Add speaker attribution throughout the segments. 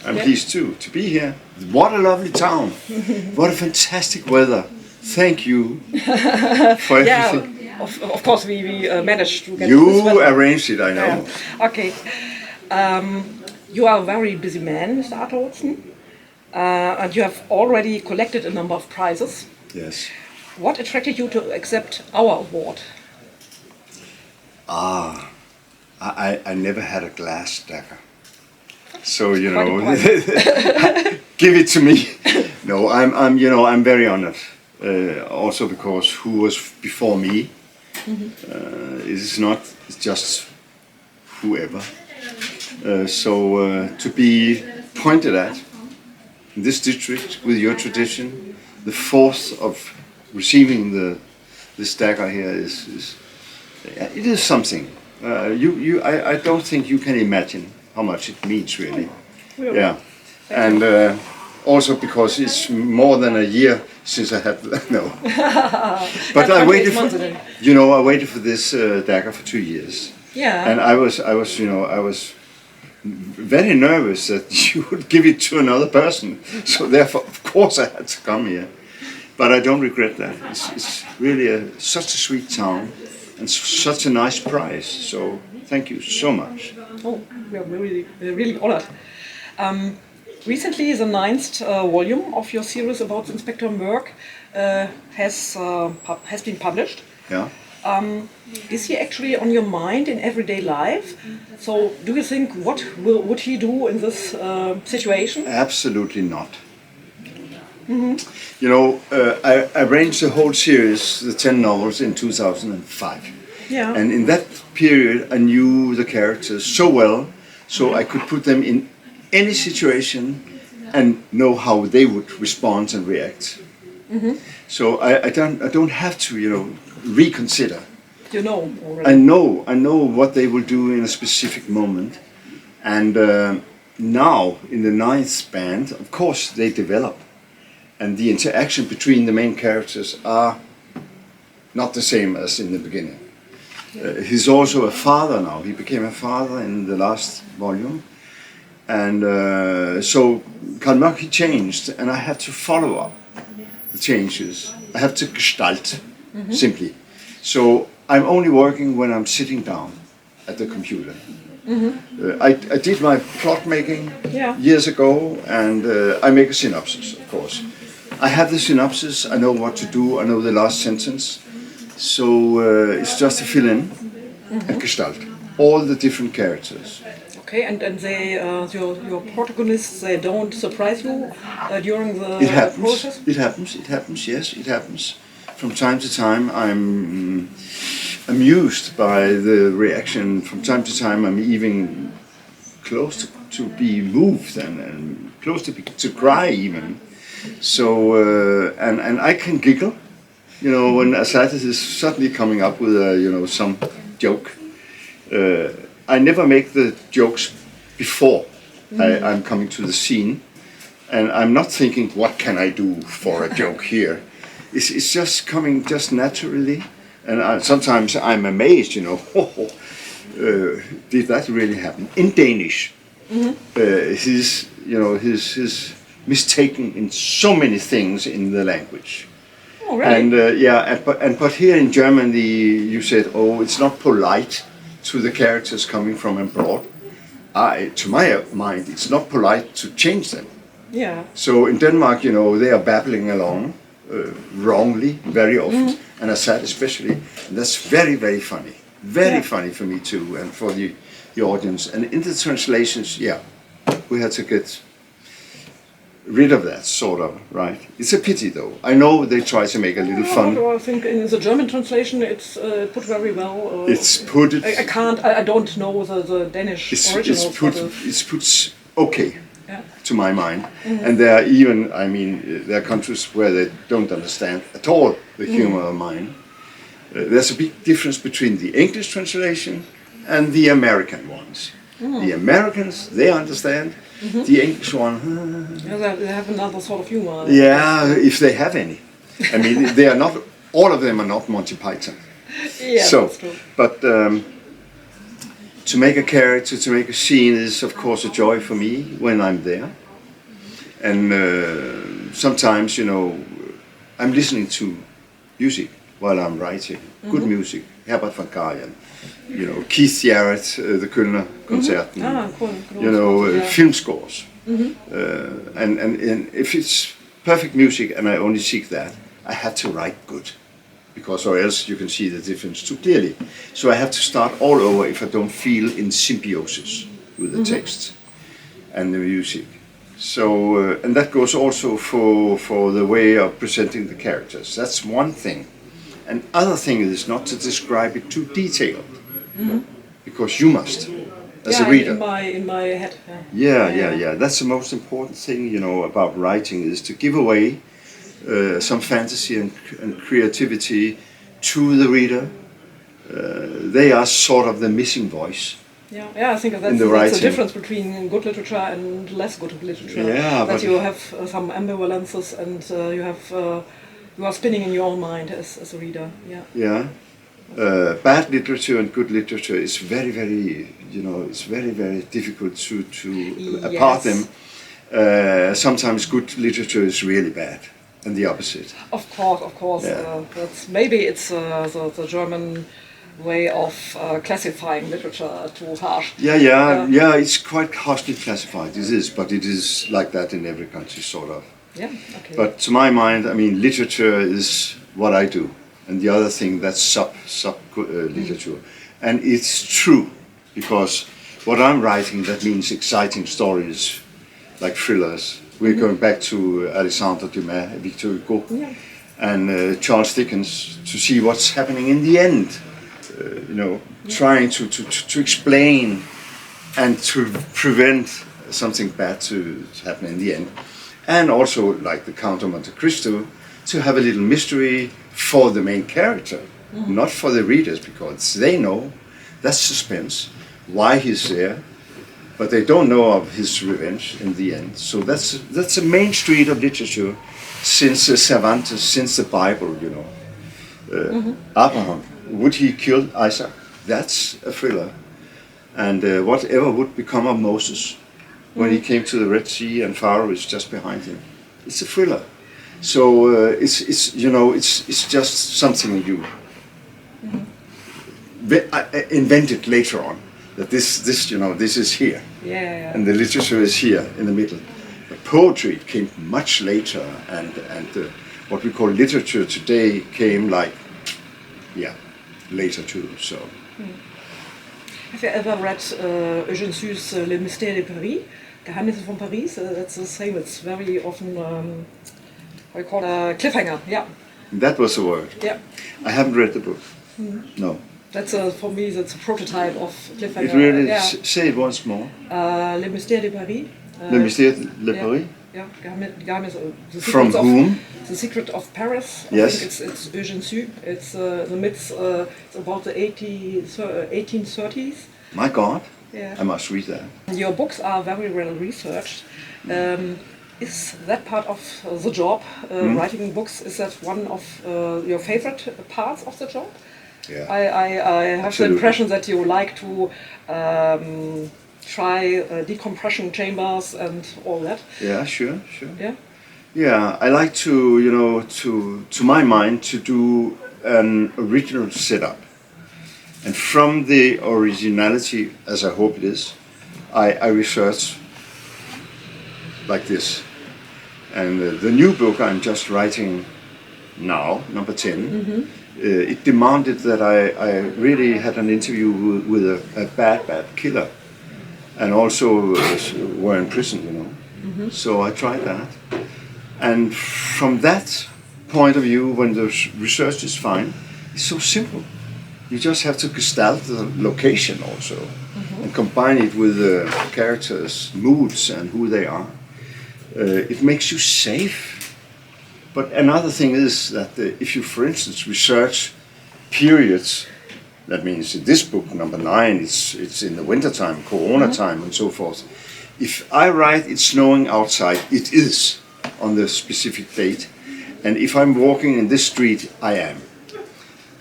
Speaker 1: I'm pleased too to be here. What a lovely town. What a fantastic weather. Thank you for everything.
Speaker 2: Yeah, of course we managed to get this
Speaker 1: You
Speaker 2: weather.
Speaker 1: arranged it, I know.
Speaker 2: Yeah. Okay. You are a very busy man, Mr. Adler-Olsen, and you have already collected a number of prizes.
Speaker 1: Yes.
Speaker 2: What attracted you to accept our award?
Speaker 1: I never had a glass dagger. So, you
Speaker 2: Quite
Speaker 1: know,
Speaker 2: a
Speaker 1: give it to me. No, I'm very honored. Also because who was before me, it's just whoever. So to be pointed at in this district with your tradition, the force of receiving this dagger here it is something. I don't think you can imagine how much it means really. Yeah, and also because it's more than a year since I had no. But I waited for this dagger for 2 years.
Speaker 2: Yeah.
Speaker 1: And I was very nervous that you would give it to another person. So therefore, of course, I had to come here. But I don't regret that. It's really such a sweet town and such a nice prize. So thank you so much.
Speaker 2: Oh, we are really honored. Recently, the 9th volume of your series about Inspector Murk has been published.
Speaker 1: Yeah.
Speaker 2: Is he actually on your mind in everyday life? So, do you think what would he do in this situation?
Speaker 1: Absolutely not. You know, I arranged the whole series, the 10 novels, in 2005.
Speaker 2: Yeah.
Speaker 1: And in that period, I knew the characters so well, so I could put them in any situation and know how they would respond and react. So I don't have to, reconsider.
Speaker 2: You know already.
Speaker 1: I know what they will do in a specific moment. And now, in the 9th band, of course, they develop. And the interaction between the main characters are not the same as in the beginning. He's also a father now. He became a father in the last volume. And so Karl Mörk, he changed, and I had to follow up the changes. I have to gestalt, simply. So I'm only working when I'm sitting down at the computer. I did my plot making years ago, and I make a synopsis, of course. I have the synopsis, I know what to do, I know the last sentence. So it's just to fill in and gestalt all the different characters.
Speaker 2: Okay, and they, your protagonists, they don't surprise you during the process?
Speaker 1: It happens, yes, it happens. From time to time I'm amused by the reaction. From time to time I'm even close to be moved and close to cry even. So, and I can giggle, when Assatis is suddenly coming up with some joke. I never make the jokes before I'm coming to the scene, and I'm not thinking, what can I do for a joke here? It's just coming just naturally, and sometimes I'm amazed, did that really happen? In Danish, his mistaken in so many things in the language.
Speaker 2: Oh, really?
Speaker 1: And but here in Germany, you said, it's not polite to the characters coming from abroad. To my mind, it's not polite to change them.
Speaker 2: Yeah.
Speaker 1: So in Denmark, they are babbling along wrongly very often, and Assad especially. And that's very, very funny. Very funny for me too, and for the audience. And in the translations, we had to get rid of that, sort of, right? It's a pity, though. I know they try to make a little fun.
Speaker 2: I think in the German translation it's put very well.
Speaker 1: It's put.
Speaker 2: I don't know the Danish originals.
Speaker 1: It's put okay, to my mind. And there are even, there are countries where they don't understand at all the humor of mine. There's a big difference between the English translation and the American ones. The Americans, they understand. The English one...
Speaker 2: they have another sort of humor.
Speaker 1: Yeah, if they have any. They are not... All of them are not Monty Python.
Speaker 2: Yeah,
Speaker 1: so,
Speaker 2: that's true.
Speaker 1: But to make a character, to make a scene is of course a joy for me when I'm there. And sometimes, you know, I'm listening to music while I'm writing. Good music, Herbert von Karajan, you know, Keith Jarrett, the Kölner-Konzerten,
Speaker 2: Cool.
Speaker 1: you know, film scores. And if it's perfect music and I only seek that, I have to write good, because or else you can see the difference too clearly. So I have to start all over if I don't feel in symbiosis with the text and the music. So and that goes also for the way of presenting the characters. That's one thing. And other thing is not to describe it too detailed, because you must, as a reader.
Speaker 2: In my head.
Speaker 1: Yeah. That's the most important thing, you know, about writing, is to give away some fantasy and creativity to the reader. They are sort of the missing voice.
Speaker 2: I think that's the difference between good literature and less good literature. That you have some ambivalences and you are spinning in your own mind as a reader.
Speaker 1: Bad literature and good literature is very, very, you know, it's very, very difficult to apart them. Sometimes good literature is really bad, and the opposite.
Speaker 2: Of course. It's the German way of classifying literature too harsh.
Speaker 1: It's quite harshly classified. It is, but it is like that in every country, sort of. But to my mind, I mean, literature is what I do, and the other thing, that's sub literature. And it's true, because what I'm writing, that means exciting stories, like thrillers. We're going back to Alexandre Dumas, Victor Hugo, and Charles Dickens, to see what's happening in the end. You know, trying to explain and to prevent something bad to happen in the end. And also, like the Count of Monte Cristo, to have a little mystery for the main character, not for the readers, because they know that's suspense, why he's there, but they don't know of his revenge in the end. So that's a main street of literature since Cervantes, since the Bible, you know. Abraham, would he kill Isaac? That's a thriller. And whatever would become of Moses when he came to the Red Sea and Pharaoh is just behind him. It's a thriller. So it's you know, it's just something you invented later on, that this you know, this is here, and the literature is here in the middle. But poetry came much later, and what we call literature today came like later too. So
Speaker 2: have you ever read Eugène Sue's Les Mystères de Paris, Geheimnisse von Paris? That's the same. It's very often what you call a cliffhanger.
Speaker 1: That was the word. I haven't read the book. No.
Speaker 2: That's for me. That's a prototype of cliffhanger.
Speaker 1: It really. Say it once more.
Speaker 2: Les Mystères de Paris.
Speaker 1: Les Mystères de Paris.
Speaker 2: The
Speaker 1: From whom?
Speaker 2: The Secret of Paris.
Speaker 1: Yes.
Speaker 2: I think it's Eugène Sue. It's the myths. It's about the 1830s.
Speaker 1: My God. I must read that.
Speaker 2: Your books are very well researched. Is that part of the job, writing books? Is that one of your favorite parts of the job? I have the impression that you like to try decompression chambers and all that.
Speaker 1: Sure. I like to, you know, to my mind, to do an original setup. And from the originality, as I hope it is, I research like this. And the new book I'm just writing now, number 10, it demanded that I really had an interview with a bad killer, and also were in prison, you know. So I tried that. And from that point of view, when the research is fine, it's so simple. You just have to gestalt the location also, and combine it with the characters' moods and who they are. It makes you safe. But another thing is that if you, for instance, research periods, that means in this book, number 9, it's in the wintertime, Corona time, and so forth. If I write it's snowing outside, it is on the specific date. And if I'm walking in this street, I am.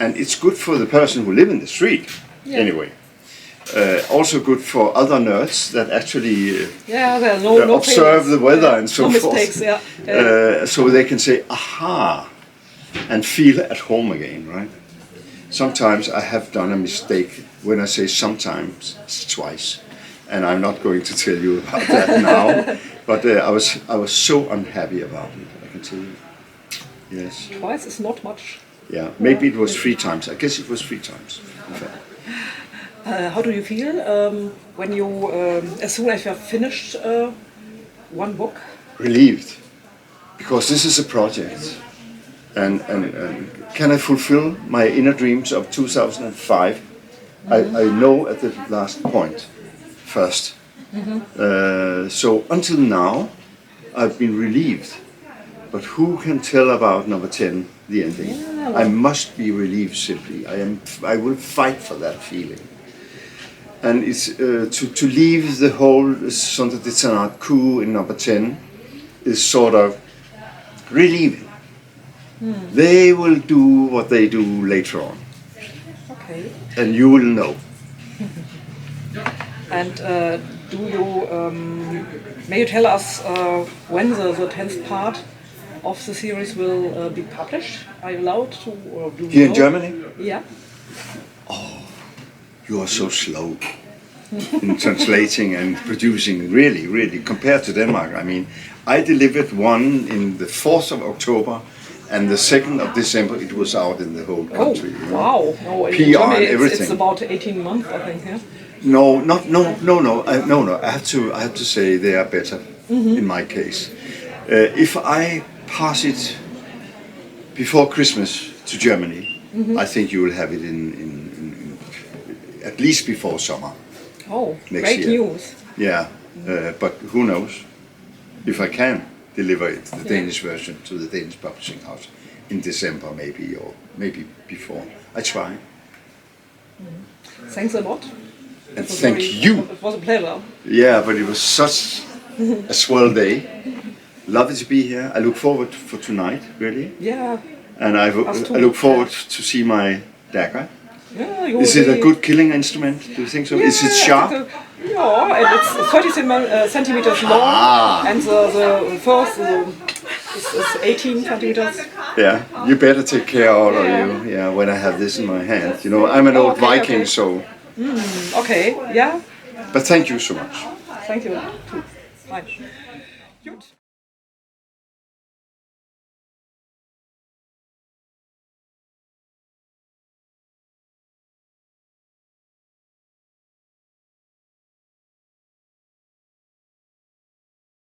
Speaker 1: And it's good for the person who lives in the street, anyway. Also good for other nerds that actually
Speaker 2: there are no
Speaker 1: observe
Speaker 2: failures.
Speaker 1: the weather and so
Speaker 2: no
Speaker 1: forth.
Speaker 2: Mistakes,
Speaker 1: So they can say, aha, and feel at home again, right? Sometimes I have done a mistake. When I say sometimes, it's twice. And I'm not going to tell you about that now. But I was so unhappy about it, I can tell you. Yes.
Speaker 2: Twice is not much.
Speaker 1: Yeah, maybe it was 3 times. I guess it was 3 times. In fact.
Speaker 2: How do you feel when you, as soon as you have finished one book?
Speaker 1: Relieved, because this is a project. And can I fulfill my inner dreams of 2005? I know at the last point first. So until now, I've been relieved. But who can tell about number 10, the ending? Yeah, well. I must be relieved simply. I will fight for that feeling. And it's to leave the whole Sonderditsanat coup in number 10 is sort of relieving. They will do what they do later on.
Speaker 2: Okay.
Speaker 1: And you will know.
Speaker 2: And do you, may you tell us when the 10th part of the series will be published? Are you allowed to? Or do
Speaker 1: Here in Germany?
Speaker 2: Yeah.
Speaker 1: Oh, you are so slow in translating and producing, really, compared to Denmark. I mean, I delivered one in the 4th of October, and the 2nd of December it was out in the whole country.
Speaker 2: Oh, wow. No, in
Speaker 1: PR
Speaker 2: Germany
Speaker 1: and everything.
Speaker 2: it's about 18 months, I think, yeah?
Speaker 1: No. I have to say they are better in my case. If I pass it before Christmas to Germany, I think you will have it in at least before summer.
Speaker 2: Oh,
Speaker 1: next
Speaker 2: great
Speaker 1: year.
Speaker 2: news.
Speaker 1: Yeah, but who knows if I can deliver it, the Danish version, to the Danish publishing house in December maybe, or maybe before. I try.
Speaker 2: Thanks a lot.
Speaker 1: And thank you.
Speaker 2: It was a pleasure.
Speaker 1: Yeah, but it was such a swell day. Lovely to be here. I look forward for tonight, really.
Speaker 2: Yeah.
Speaker 1: And I look forward to see my dagger.
Speaker 2: Yeah,
Speaker 1: is it a good killing instrument? Do you think so?
Speaker 2: Yeah,
Speaker 1: is it sharp?
Speaker 2: Yeah, and it's 30 centimeters long, and the first is 18 centimeters.
Speaker 1: Yeah, you better take care, all of you. Yeah, when I have this in my hand. You know, I'm an old Viking, so.
Speaker 2: Okay, yeah.
Speaker 1: But thank you so much.
Speaker 2: Thank you. Too. Fine. Good.